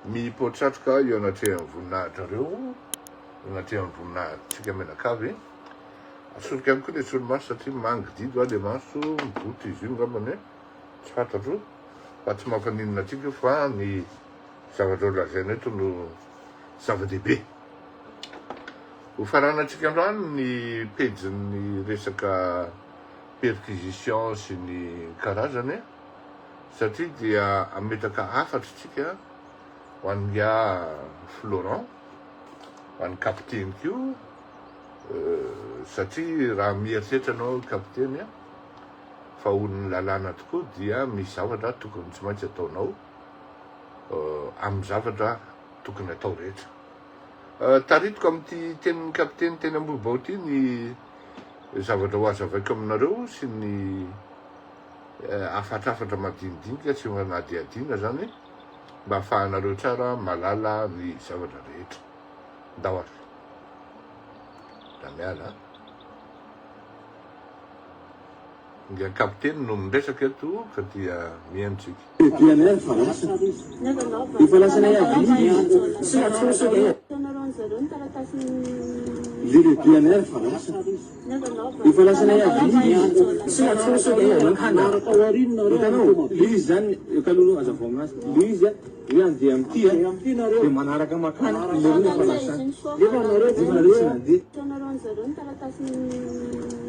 mipotratroka eo anatrehan'ny voninahitra reo anatrehan'ny voninahitsika menakavy asoloka ihany koa le solomaso satria mangidido le maso mivoto izy io ngambany hoe tsy fantatro fa tsy mampaninona atsika io fa ny zavatra o lazaina eto no zava-dehibe ho faranatsika androany ny pejin'ny resaka perquisition sy ny karazany satria dia ametaka afatra tsika ho an'nga Florent ho an'ny kapiteny kio satria raha mieritreritra anao kapiteny fa olony lalàna tokoa dia misy zavatra tokony tsy maintsy ataonao amin'ny zavatra tokony atao rehetra taritiko amin'ity tenin'ny kapiteny teny Ambohibao ty ny zavatra ho azavaiko aminareo sy ny afatrafatra madinidinika sy manadiadina zany mba ahafahanareo tsara malala ny zavatra rehetra ndahoary da miala nga kapiteny no miresaka eto ka dia mihainotsika Lili PNR farasa. Ifalasana ya vili. Sina tsoso ke yo nkana. Itano Lizan kalulu aza fomas. Lizan yan DMT ya. Manaraka makana lulu falasa.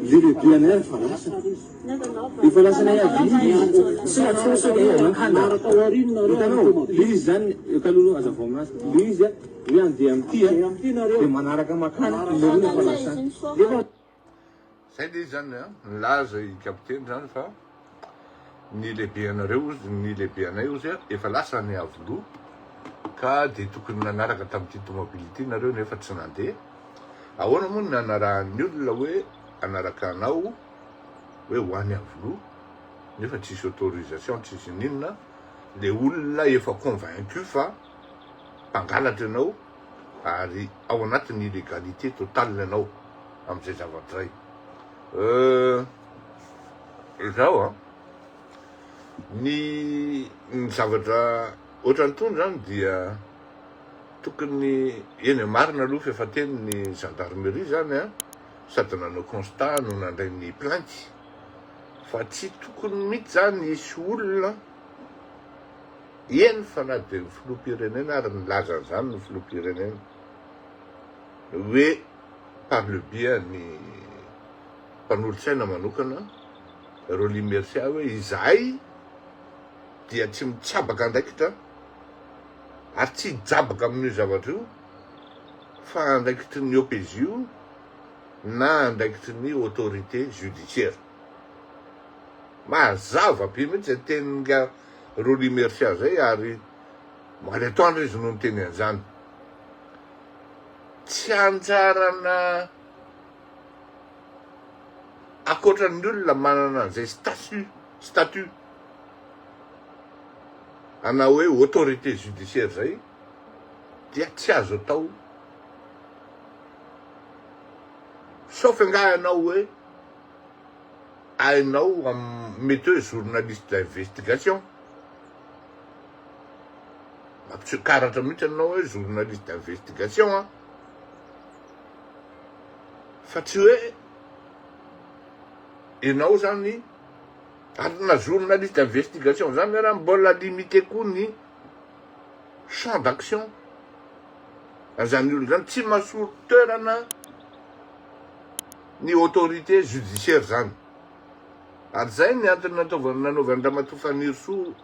Lili PNR farasa. Ifalasana ya vili. Sina tsoso ke yo nkana. Itano Lizan kalulu aza fomas. Lizan yan DMT ya. Manaraka makana lulu falasa. Zay de zany nilaza i kapiteny zany fa ny lehibeanareo ny lehibeanay ozy efa lasa ny avoloa ka de tokony nanaraka tamin'ity tomobily ity nareo nefa tsy nandeha ahoana moa ny anarahan'ny olona hoe anaraka anao hoe ho any avoloa nefa tsisy autorisation tsisy ninona le olona efa convaincu fa mpangalatra anao ary ao anatin'ny illégalité totale anao am'izay zavatra zay zao ny zavatra ohatrany tony zany dia tokony eny marina aloha fa efa teny ny gendarmerie zany sady nanao constat no nandray ny plainte fa tsy tokony mihitsy zany isy olona eny fa na de ny filoham-pirenena ary nilaza an'izany ny filoham-pirenena hoe par le bien ny mpanolotsaina manokana Roly Mercia hoe izahay dia tsy mitsabaka andraikitra ary tsy jabaka amin'io zavatra io fa andraikitry ny OPJ io na andraikitry ny autorité judiciaire mazava be mihitsy teninga Roly Mercia zay ary moaly atoandro izy no niteny an'izany tsy anjarana akoatran'ny olona manana an'izay statut ana hoe autorité judiciaire zay dia tsy azo atao sauf nga anao hoe ainao mety hoe journaliste d'investigation karatra mihitsy anao hoe journaliste d'investigation fa tsy hoe enao zany ary na journaliste d'investigation zany raha mbola limité koa ny champ d'action azany olo zany tsy mahasolo toerana ny autorité judiciaire zany ary zay ny antony nanaovany Ramatoa Fanirisoa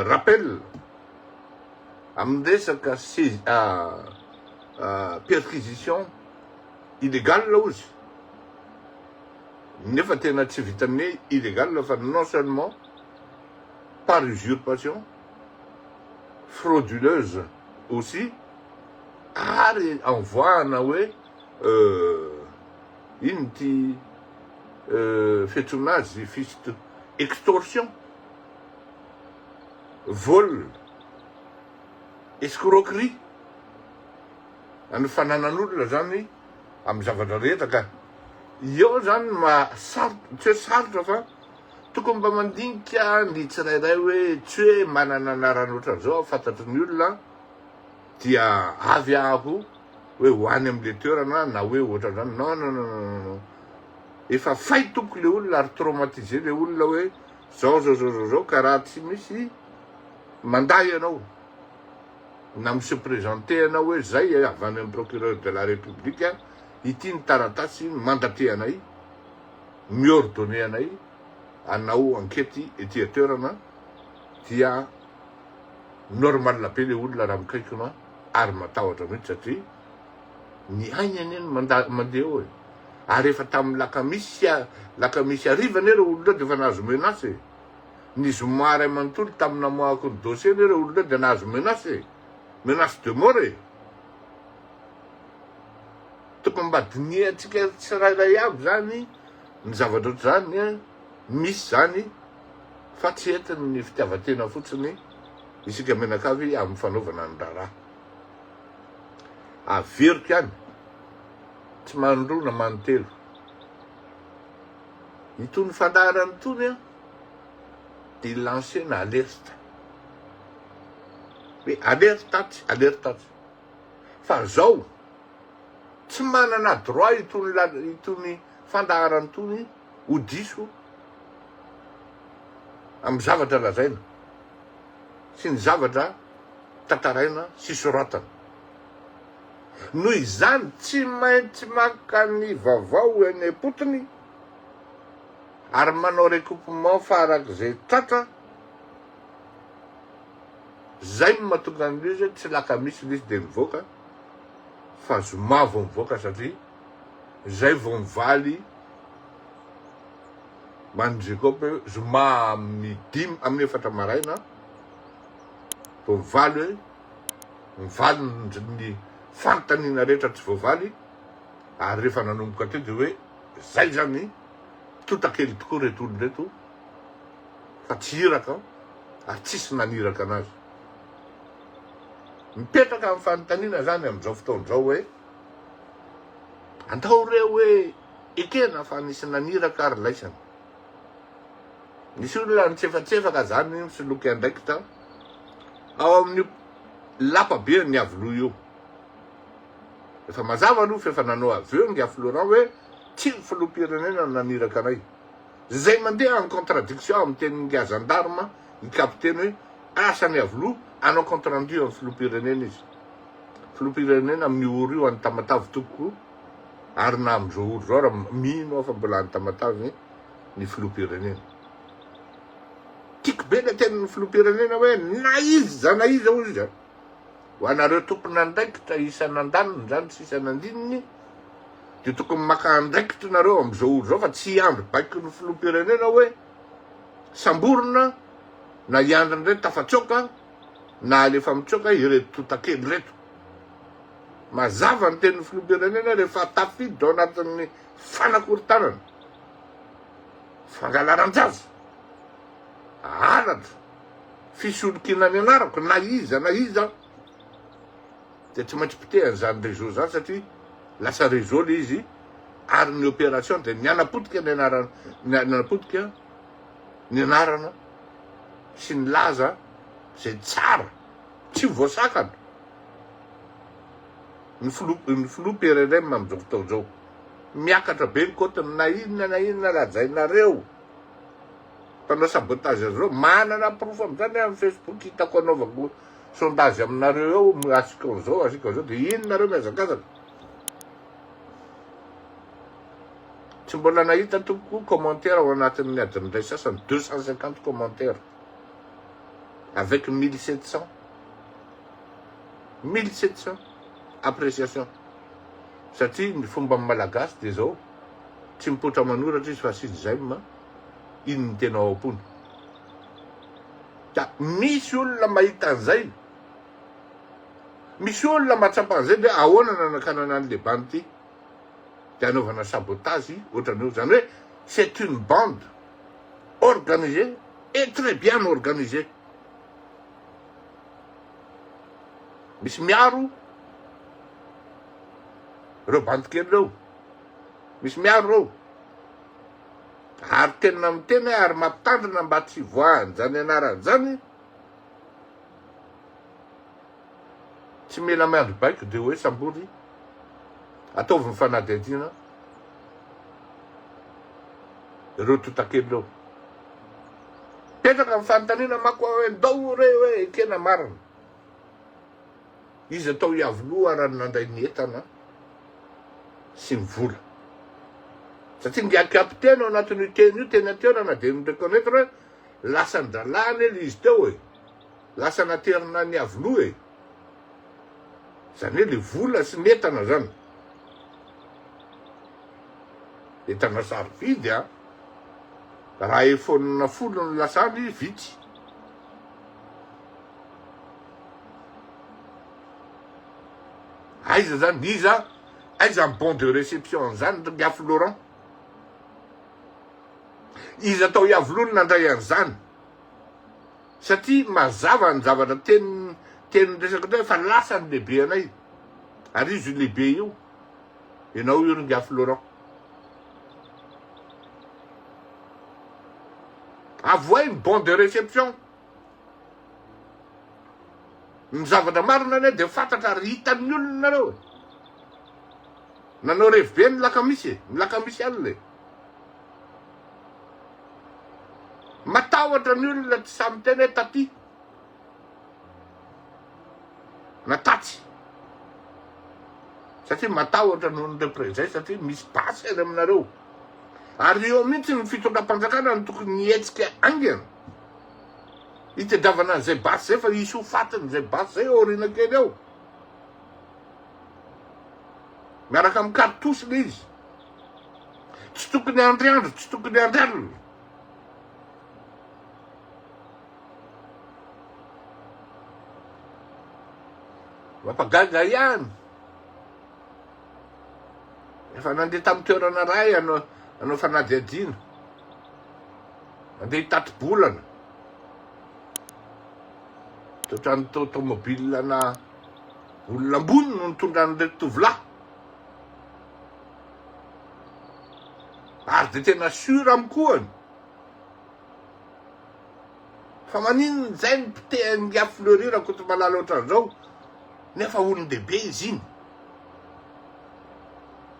rappel amin'ny resaka perquisition illégale ozy nefa tena tsy vitan'ny illégale fa non seulement par usurpation frauduleuse aussi ary envoiana hoe ino ty fiantsoana azy extorsion vol escroquerie any fananan'olona zany amin'ny zavatra rehetra ka eo zany tsy hoe sarotra fa tokony mba mandinika ny tsirairay hoe tsy hoe manana anarana ohatran'izao fantatry ny olona dia avy aho hoe ho any am'le toerana na hoe ohatran'izany non efa fay toko le olona ary traumatisé le olona hoe zao ka raha tsy misy manday ianao na mise présenté anao hoe zay avy any amin'ny procureur de la république ity ny taratasy mandaté anay miordonné anay anao enquête ety toerana dia normal be le olona raha mikaikina ary matahotra mihitsy satria ny aignany eny mandeha eo e ary efa tamin'ny lakamisy arivany reo olona dia efa nahazo menasy ny zoma ray manontolo tamin'ny namoahako ny dossier reo olona dia nahazo menasy de mort e tokony mba diniantsika tsirairay aby zany ny zavatra ohatr'izany misy zany fa tsy entiny ny fitiavatena fotsiny isika menakavy amin'ny fanaovana ny raharaha averiko ihany tsy mandroa na manontelo itony fandaharany itony dia lancena alerte hoe alerte fa zao tsy manana droit itony fandaharany itony ho diso amin'ny zavatra lazaina sy ny zavatra tantaraina sy soratana noho izany tsy maintsy maka ny vaovao eny am-potony ary manao recoupement farak'izay tratra zay mahatonga an'izy tsy lakamisy izy dia mivoaka fa zoma vao mivoaka satria zay vao mivaly manjekope zoma amin'ny 5 amin'ny 4 maraina vao mivaly hoe mivaly ny fanontaniana rehetra tsy voavaly ary rehefa nanomboka teo dia hoe zay zany totakely tokoa reto olo reto fa tsy iraka ary tsisy naniraka anazy mipetraka amin'ny fanontaniana zany amin'izao fotoan'izao hoe andao reo hoe ekena fa nisy naniraka ary laisana nisy olona nitsefatsefaka zany misoloky andraikitra ao amin'ny lapabe ny avilo io efa mazava aloha fa efa nanao aveo ny afilorant hoe tsy ny filoham-pirenena naniraka anay zay mandeha en contradiction amin'ny tenin'ny gendarme ny kapiteny hoe asany avilo anao compte rendu amin'ny filoham-pirenena izy filoham-pirenena amin'ny oro io any Tamatavy toko ary na amin'izao oro zao raha mino fa mbola any Tamatavy ny filoham-pirenena tiako be le tenin'ny filoham-pirenena hoe na izy ao izy ho anareo tompony andraikitra isan'andaniny zany sy isan'andininy dia tokony maka andraikitra nareo amin'izao oro zao fa tsy andro baiky ny filoham-pirenena hoe samborona na iandrony reto tafatsoka na alefa mitsoka ireto totakely reto mazava ny tenin'ny filoham-pirenena rehefa tafidy ao anatin'ny fanakorontanana fangalaran-jaza alatra fisolokina ny anarako na iza dia tsy maintsy pitehan'izany réseau zany satria lasa réseau le izy ary ny opération dia ny anapotika ny anarana sy ny laza zay tsara tsy voasakana ny filoham-pirenena amin'izao fotoana zao miakatra be ny kotiny na inona lazainareo mpanao sabotage azao manana proof amin'izany amin'ny Facebook hitako anaovako sondage aminareo eo asika zao dia inonareo miazakazaka tsy mbola nahita toko commentaire ao anatin'ny adiny ray sasany 250 commentaires avec 1700 appréciation satria ny fomba malagasy dia zao tsy mipotra manoratra izy fa sizy zay ma ino ny tena ao am-pony da misy olona mahita an'izay misy olona mahatsapa an'izay dia ahoana nanakanana an'le bande ity dia anaovana sabotage ohatran'io zany hoe c'est une bande organisée et très bien organisée misy miaro reo bande kely reo misy miaro reo Ary tena miteny ary mampitandrina mba tsy voahany zany anaran'izany tsy mila miandro baiko de hoe sambory ataovy ny fanadihadiana ireo totakely reo petraka amin'ny fanontaniana mako hoe ndao re hoe ekena marina izy atao iavoloha raha nandray ny entana sy ny vola satria ngia kapiteny ao anatin'io teny io tena teo raha na de mireconnaître hoe lasa ndralany ele izy teo e lasa naterina ny avoloha e zany hoe le vola sy ny entana zany entana sarobidy a raha efonina folo ny lasany vitsy aiza zany iza aiza bon de réception zany ngiafy Laurent izy atao iavoloany nandray an'izany satria mazava ny zavatra teny resaka teo fa lasa ny lehibe anay ary izy io lehibe io ianao io ngiafy Laurent avoa ny bon de réception ny zavatra marina ane de fantatra ary hitan'ny olona nareo nanao revibe ny lakamisy alina matahotra ny olona tsy samy teny hoe taty na tatsy satria matahotra noho ny reprezay satria misy pasy any aminareo ary eo mihitsy ny fitondram-panjakana ny tokony nietsika angena itadiavana an'izay basy zay fa isy ho fatiny zay basy zay orina kely eo miaraka amin'ny kartosy le izy tsy tokony andriandro tsy tokony andalina mampagaga ihany efa nandeha tamin'ny toerana ray anao fanadihadiana andeha hitaty-bolana totrany tomobile na olona ambony no nitondra n'ireo tovolahy ary de tena sura amikoany fa maninona zay ny mpitehany ngiafleurir koto malala ohatran'izao nefa olon-dehibe izy iny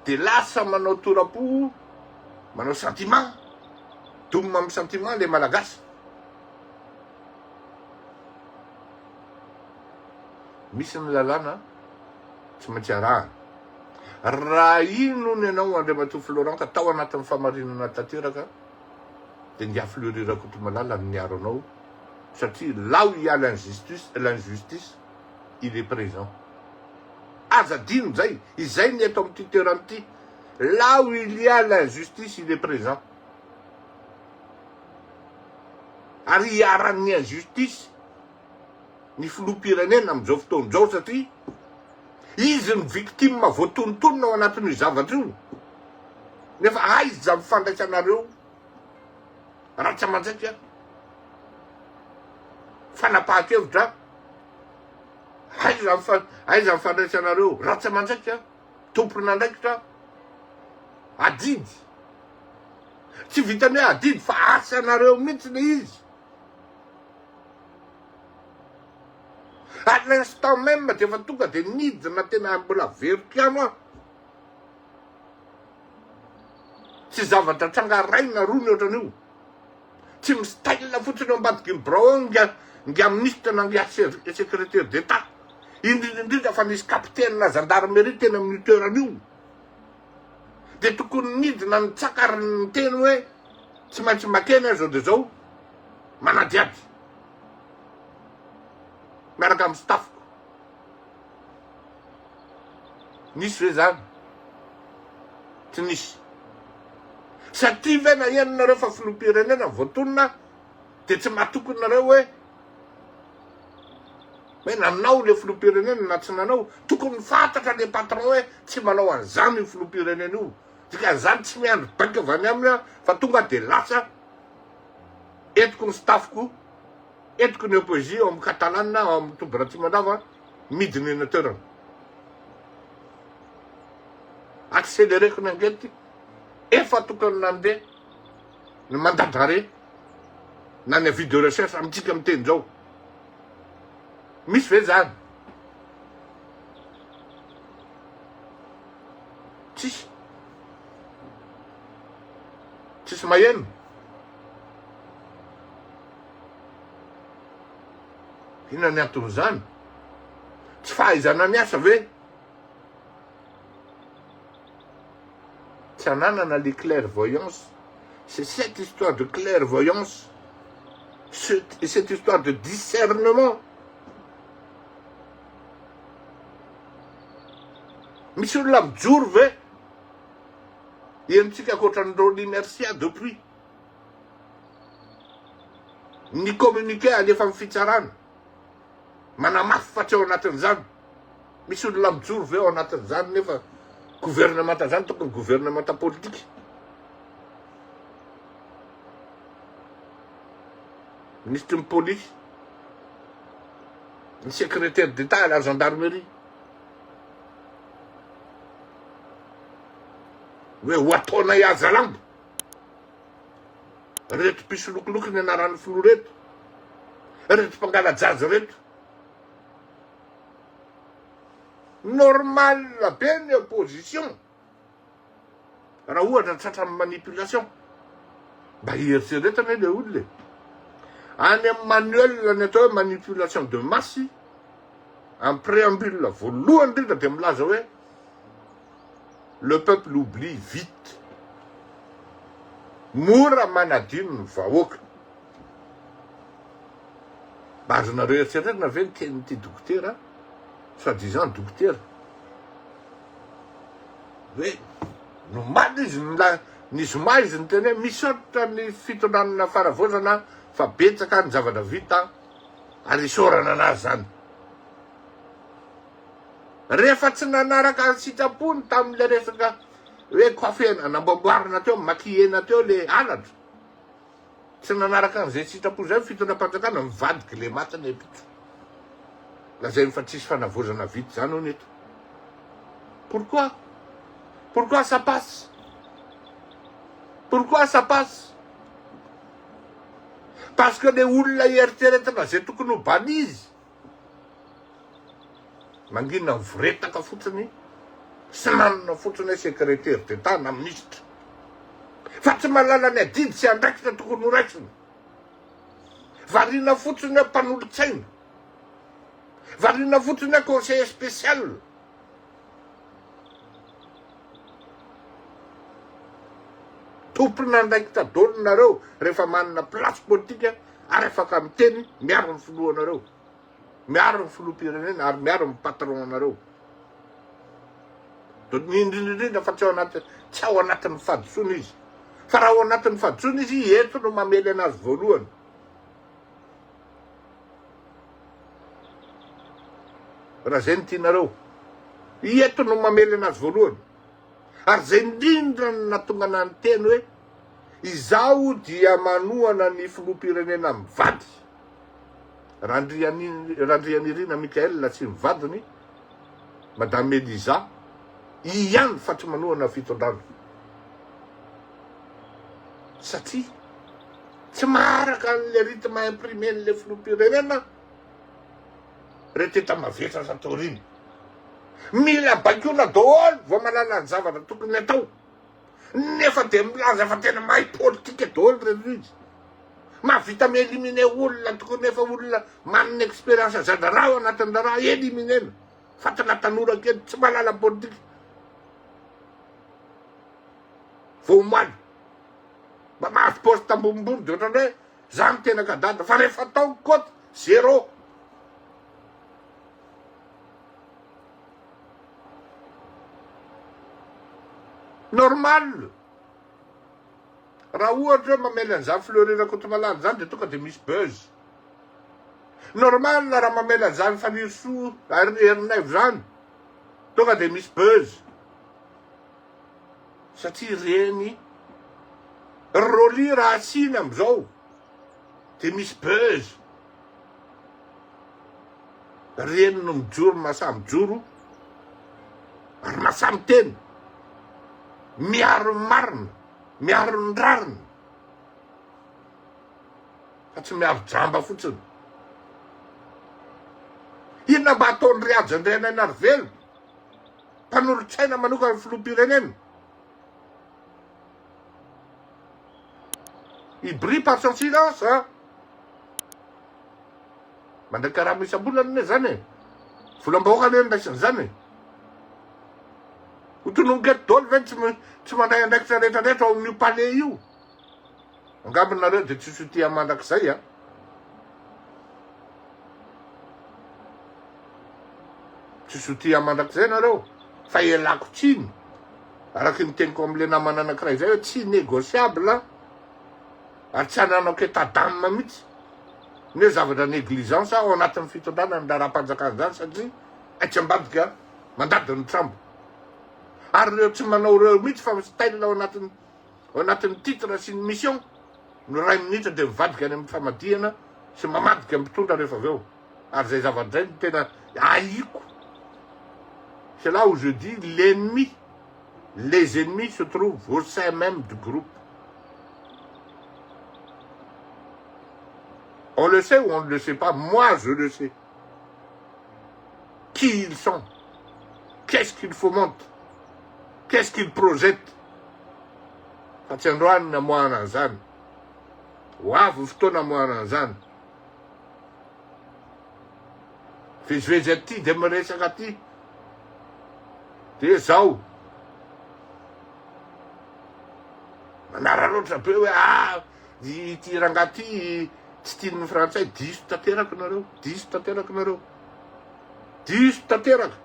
de lasa manao torapo manao sentiment domina amin'ny sentiment le malagasy misy ny lalàna tsy maintsy arahana raha ino ny anao Andriamatoa Florent ka tao anatin'ny famarinana tanteraka de ngiafleurir koto malala ny niaro anao satria là où il y a l'injustice il est présent azadino zay izay ny eto amin'ity toerany là où il y a l'injustice il est présent ary hiaran'ny injustice ny filoham-pirenena amin'izao fotoan'izao satria izy ny victime voatonontonona ao anatin'io zavatra io nefa aiza mifandraisanareo ratsy aman-draika fanapahan-kevitra aiza mifandraisanareo ratsy aman-draika tompona andraikitra adidy tsy vitany hoe adidy fa asanareo mihitsy le izy à l'instant même de efa tonga de nidina tena mbola veripiano a tsy zavatra trangaraina rony ohatran'io tsy mistaila fotsiny eo ambadiky ny brao ngia ministre na ngia secrétaire d'état indrindrindrindra fa nisy kapitene na gendarmerie tena amin'ny toeran'io de tokony nidina ny tsakary ny teny hoe tsy maintsy makena zao de zao manadiady miaraka amin'ny staffko nisy hoe zany tsy nisy satria ve na ianonareo fa filoham-pirenena voatonona de tsy mahatokony nareo hoe nanao le filoham-pirenena na tsy nanao tokony fantatra le patron hoe tsy manao an'izany io filoham-pirenena io dikan'izany tsy miandro baika avy any aminy a fa tonga de lasa etiko ny staffko etiko ny opposie ao amin'ny catalane ao amin'ny tobratimandava midiny eny toerana accéléreko ny angety efa tokony nandeha ny mandadare na ny avis de recherche amintsika miteny zao misy ve zany tsisy maheno inona ny anton'izany tsy fahaizana miasa ve tsy ananana les clairvoyance. C'est cette histoire de clairvoyance, cette histoire de discernement. Misy olona mijoro ve enitsika akoatran'ireo limercia depuis ny communiqué alefa amin'ny fitsarana manamafy fa tsy ao anatin'izany misy olona mijoro ve ao anatin'izany nefa gouvernementa zany tokony gouvernementa politique ministre ny police ny secrétaire d'état à la gendarmerie hoe ho ataona iaza lambo reto mpisy lokoloky ny anarany filo reto mpangala jazy reto normal be ny opposition raha ohatra tratra amin'ny manipulation mba hieritseretana le olona any amin'ny manuel ny atao hoe manipulation de masse en préambule voalohany indrindra de milaza hoe le peuple oublie vite mora manadino ny vahoaka mba azonareo eritseretana ve ny tenyty dokotera soi-disant dokotera hoe nomaly izy ny zoma izy ny teny hoe misaotra ny fitondranana faravozana fa betsaka ny zavatra vita ary isorana anazy zany rehefa tsy nanaraka ny sitrapony tam'le resaka hoe coiffena namboamboarina teo maquillena teo le halatra tsy nanaraka an'izay sitrapo zay fitondram-panjakana mivadiky le matiny epitso lazay fa tsisy fanavozana vity zany ho neto pourquoi ça passe parce que le olona ieritreretana zay tokony ho banizy manginona mivoretaka fotsiny sy nanana fotsiny hoe secrétaire d'état na ministre fa tsy malala ny adidy sy andraikitra tokony ho raisiny variana fotsiny hoe mpanolotsaina variana fotsiny hoe conseiller spécial tompona andraikitra dolonareo rehefa manana place politique ary afaka miteny miaro ny filohanareo miaro ny filoham-pirenena ary miaro ny patron anareo indrindrindrindra fa tsy ao anatin'ny fadisona izy fa raha ao anatin'ny fadisona izy eto no mamely anazy voalohany raha zay ny tianareo eto no mamely anazy voalohany ary zay indrindra ny natonga na ny teny hoe izaho dia manohana ny filoham-pirenena mivady Randrianirina Mikael tsy mivadiny madame Elisa ihany fa tsy manohana fitondrana satria tsy maharaka an'le rythme imprimé n'le filoham-pirenena reteta mavetra satoriny mila baikona daholo vao malala ny zavatra tokony atao nefa de milaza fa tena mahay politika daholo reto izy mahavita mielimine olona tokony efa olona manana expérience zada raha ao anatin'ny raha eliminena fa tana tanora kely tsy malala politika vao maly mba mahazo poste ambonimbony de ohatrany hoe zany tena kadada fa rehefa tao koty zéro normal raha ohatra hoe mamely an'izany fleurirako ty malany zany de tonga de misy buzz normal raha mamely an'izany faniriso herinaivo zany tonga de misy buzz satria reny roly raha asina am'izao de misy buzz reny no mijoro masamy joro ary masamy teny miaro ny marina miaro ny rariny Fa tsy miaro jamba fotsiny. Inona mba ataony Riad Andrianay Narvelo? Mpanolotsaina manokana ny filoham-pirenena. Il brille par son silence, hein? Mandray karaha isam-bolana ne zany e. Volam-bahoaka ne ndraisiny zany e. Ho tonongeto daholo ve tsy mandray andraikitra rehetrarehetra ao amin'io palais io. Angambonareo dia tsy sotia mandrakizay, a. Tsy sotia mandrakizay nareo. Fa elako tsiny. Araky ny teniko amin'le namana anankiray zay hoe tsy négociable, ary tsy ananao ketadamina mihitsy. Ne zavatra négligence ao anatin'ny fitondrana ny raharam-panjakana zany satria aitsy ambadika mandadiny trambo. Ary reo tsy manao reo mihitsy fa tailina ao anatin'ny titre sy ny mission no ray minitra dia mivadika any amin'ny famadihana sy mamadika mitondra rehefa avy eo. Ary zay zavatra zay no tena aiko. C'est là où je dis l'ennemi, les ennemis se trouvent au sein même du groupe. On le sait ou on ne le sait pas, moi je le sais. Qui ils sont? Qu'est-ce qu'ils fomentent? Qu'est-ce qu'ils projettent? Fatendroan na mwana zan. Wavu ftona mwana zan. Fizvezeti demeresakati. Dia zao. Manararota be hoe ity rangahy ty tsy tian'ny frantsay diso tanteraka nareo. Diso tanteraka nareo. Diso tanteraka.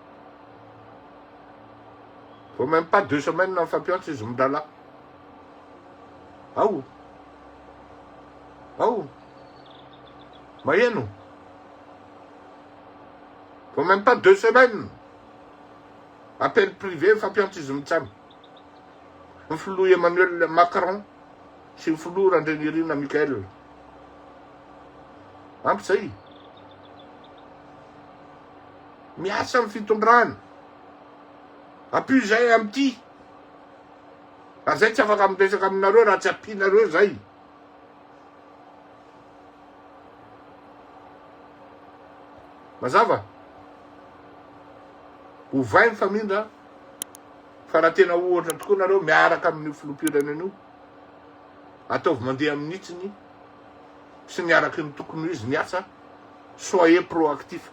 Faut même pas 2 semaines na fampianatra izy midrala. Ao. Ao. Maheno. Faut même pas 2 semaines. Appel privé fampianatra izy mitsamy. Ny filoha Emmanuel Macron sy ny filoha Randrianirina Michael. Ampy zay. Miasa amin'ny fitondrana. Apuy zay amty. Raha zay tsy afaka miresaka aminareo raha tsy ampinareo zay. Mazava. Ovainy famindra. Fa raha tena ohatra tokoa nareo miaraka amin'ny filoham-pirenena io. Ataovy mandeha amin'ny hitsiny sy miaraky ny tokony izy miasa. Soyez proactif.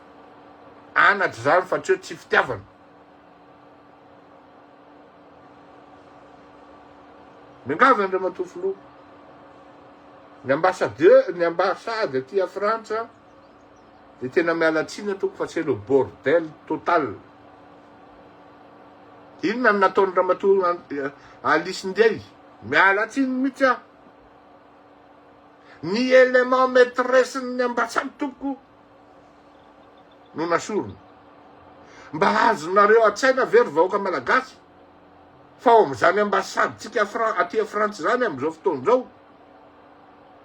Anatra zany fa tsy fitiavana. Mingava Andriamatoa filoha. Ny ambassade aty a Frantsa dia tena mialatsiny atoko fa c'est le bordel total. Inona ny nataony Andriamatoa Alice Ndiaye? Mialatsiny mihitsy aho. Ny élément maîtresse ny ambassade toko no nasorona. Mba azonareo an-tsaina very vahoaka malagasy fa ao amin'izany ambassade tsika aty a Frantsa zany amin'izao fotoana izao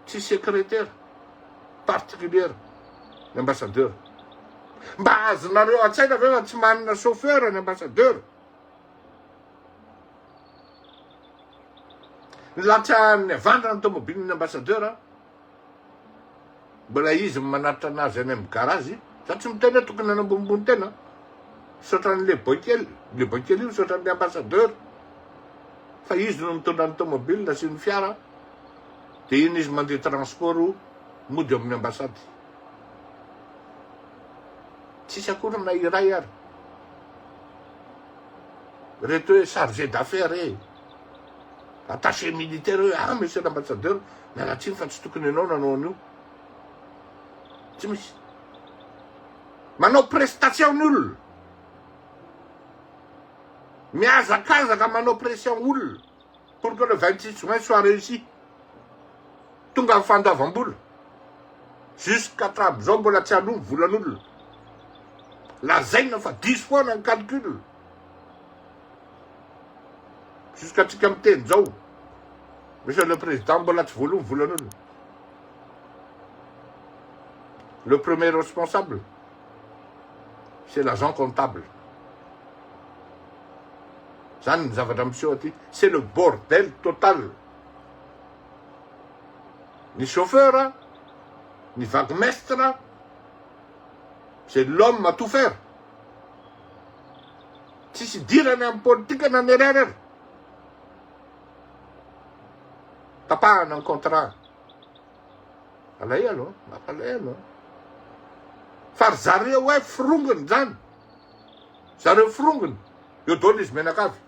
tsy secrétaire particulière ny ambassadeur. Mba azonareo an-tsaina ve tsy manana chauffeur ny ambassadeur. Latsahan'ny avandra ny tomobilin'ny ambassadeur. Mbola izy manatitra anazy any amin'ny garazy. Za tsy mitena tokony anambonimbony tena. Saotran'le boikely. Le boikely io saotran'le ambassadeur. Fa izy no mitondra ny tomobile sy ny fiara. Dia iny izy mandeha transport mody amin'ny ambassady. Tsisy akory na iray ary. Reto hoe chargé d'affaires attaché militaire hoe monsieur l'ambassadeur mialatsiny fa tsy tokony ianao nanao an'io. Tsy misy. Manao prestation olona. Miazakazaka manao pression olona pour que le 26 juin soit réussi. Tonga amin'ny fandavam-bola. Jusqu'à hatramin'izao mbola tsy alomy volan'olona. Lazaina fa 10 fois ny calcul. Jusqu'à tsika miteny zao. Monsieur le Président, mbola tsy voalomy volan'olona. Le premier responsable, c'est l'agent comptable. Zany ny zavatra miseho aty. C'est le bordel total. Ny chauffeur Ni vaguemestre, c'est l'homme à tout faire. Tsisy dirany amin'ny politika na ny rery. Tapahana ny contrat. Alahelo, mampalahelo. Fa ry zareo hoe firongony zany. Zareo firongony. Eo daholo izy menakavy.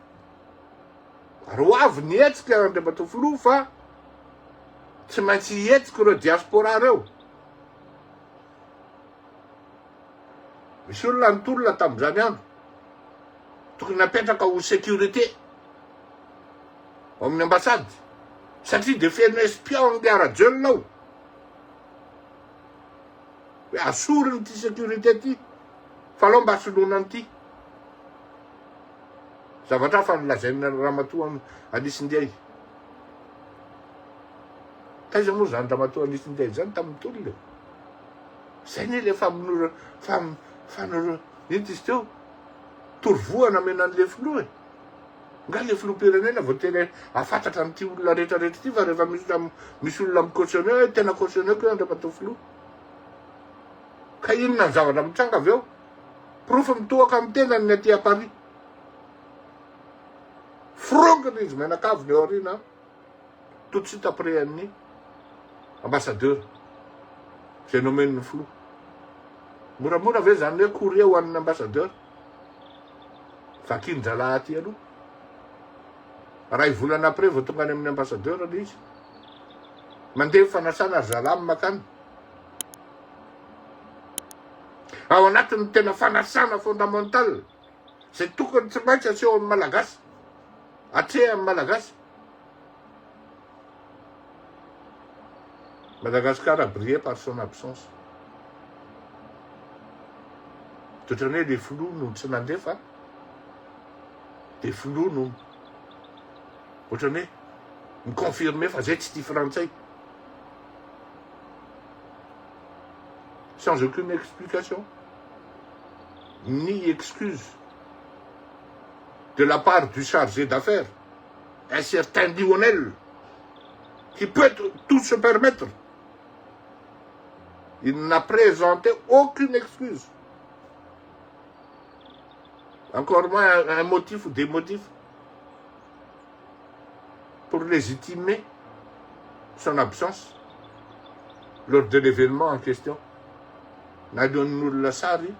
Ary ho avy ny hetsika Andriamatoa fa tsy maintsy hetsika ireo diaspora reo. Misy olona nitolona tamin'izany andro. Tokony napetraka ho sécurité ao amin'ny ambassady. Satria dia feno espion andiara-jeulona ao. Hoe asoriny ty sécurité ty. Fa alao mba soloana an'ity. Zavatra fa nilazaina Ramatoa Anisindiay. Taiza moa zany Ramatoa Anisindiay zany tamin'ny tolona. Zay ny le fanoro ito izy teo. Torovoana mena an'le filoha e. Nga le filoham-pirenena vao tena afantatra amin'ity olona rehetrarehetra ty fa rehefa misy olona micautionné hoe tena cautionné ko Andriamatoa filoha. Ka inona ny zavatra mitranga avy eo? Profy mitoaka amin'ny tenany ny aty à Paris. Frongony izy menakavy ny ao aoriana tout de suite après an'ny ambassadeur zay nomen'ny filoha. Moramora ve zany hoe courrier ho an'ny ambassadeur? Vakin-dralahy aty aloha. Ray volana après vao tonga any amin'ny ambassadeur aloha izy. Mandeha fanasana zalahy makany. Ao anatin'ny tena fanasana fondamental. Zay tokony tsy maintsy aseho amin'ny malagasy. Atreha amin'ny malagasy. Madagascar a brillé par son absence. Totrany hoe le filoha no tsy nandefa. Dia filoha no ohatrany hoe miconfirme fa zay tsy tia frantsay. Sans aucune explication ni excuse de la part du chargé d'affaires, un certain Lionel, qui peut tout se permettre. Il n'a présenté aucune excuse. Encore moins un motif ou des motifs pour légitimer son absence lors de l'événement en question. Nadon la sari.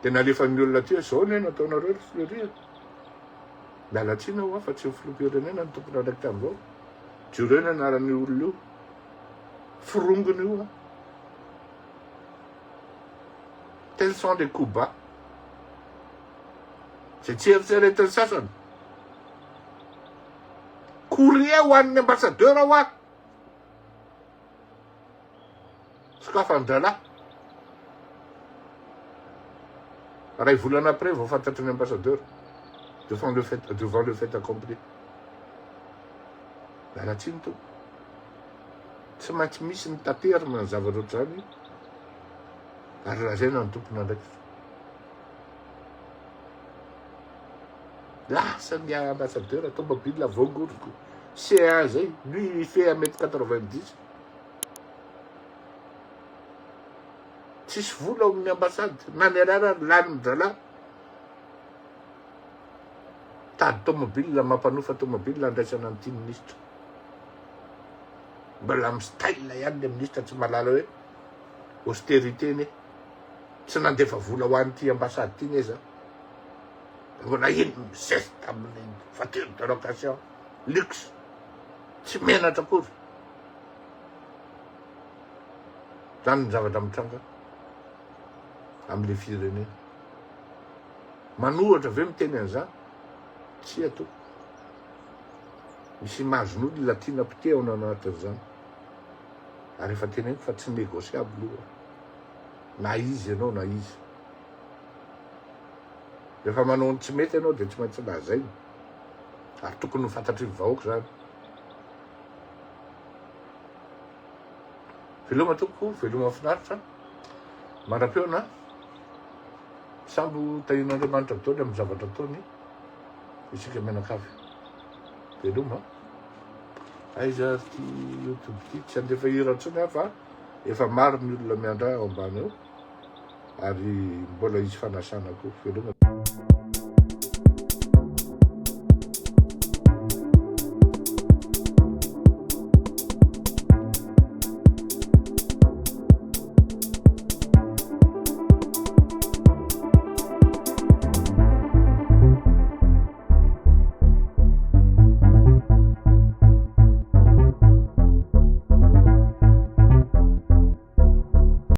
Tena lefa ny olona ty zao ny nataonareo filoria. Miala tsiny ao fa tsy filoham-pirenena ny tompony araiky tamin'izao. Jereo ny anaran'ny olona io. Firongony io. Tels sont les coups bas. Zay tsy eritreretiny sasany. Courrier ho an'ny ambassadeur ao a. Scaphandala. Ray volana après vao fantatry ny ambassadeur devant le fait accompli. Miala tsiny to. Tsy maintsy misy ny taterina ny zavatra ohatr'izany. Ary lazaina ny tompony andraiky. Lasa ny ambassadeur automobile voagoriko. C1 zay, lui il fait 1m90. Tsisy vola ao amin'ny ambassade. Na ny arara lany drala. Tady tomobile, mampanofa tomobile andraisana amin'ity ministre. Mbola amin'ny style ihany le ministre tsy malala hoe austérité ne. Tsy nandefa vola ho an'ity ambassade ity neza. Mbola ino misesta amin'ny voiture de location. Luxe. Tsy menatra akory. Zany ny zavatra mitranga amin'le firenena. Manohatra ve miteny an'izany? Tsy ato. Misy mazon'olona latina pite ao anatin'izany. Ary efa teneniko fa tsy négociable io. Na izy ianao na izy. Rehefa manao ny tsy mety ianao dia tsy maintsy lazaina. Ary tokony ho fantatry ny vahoaka zany. Veloma tompoko, veloma finaritra. Mara-peona. Sambo tahin'Andriamanitra ataony amin'ny zavatra ataony. Isika menakavy. Veloma. aiza ty YouTube ty tsy andefa hira ntsony afa efa maro ny olona miandra ao ambany eo ary mbola izy fanasana koa veloma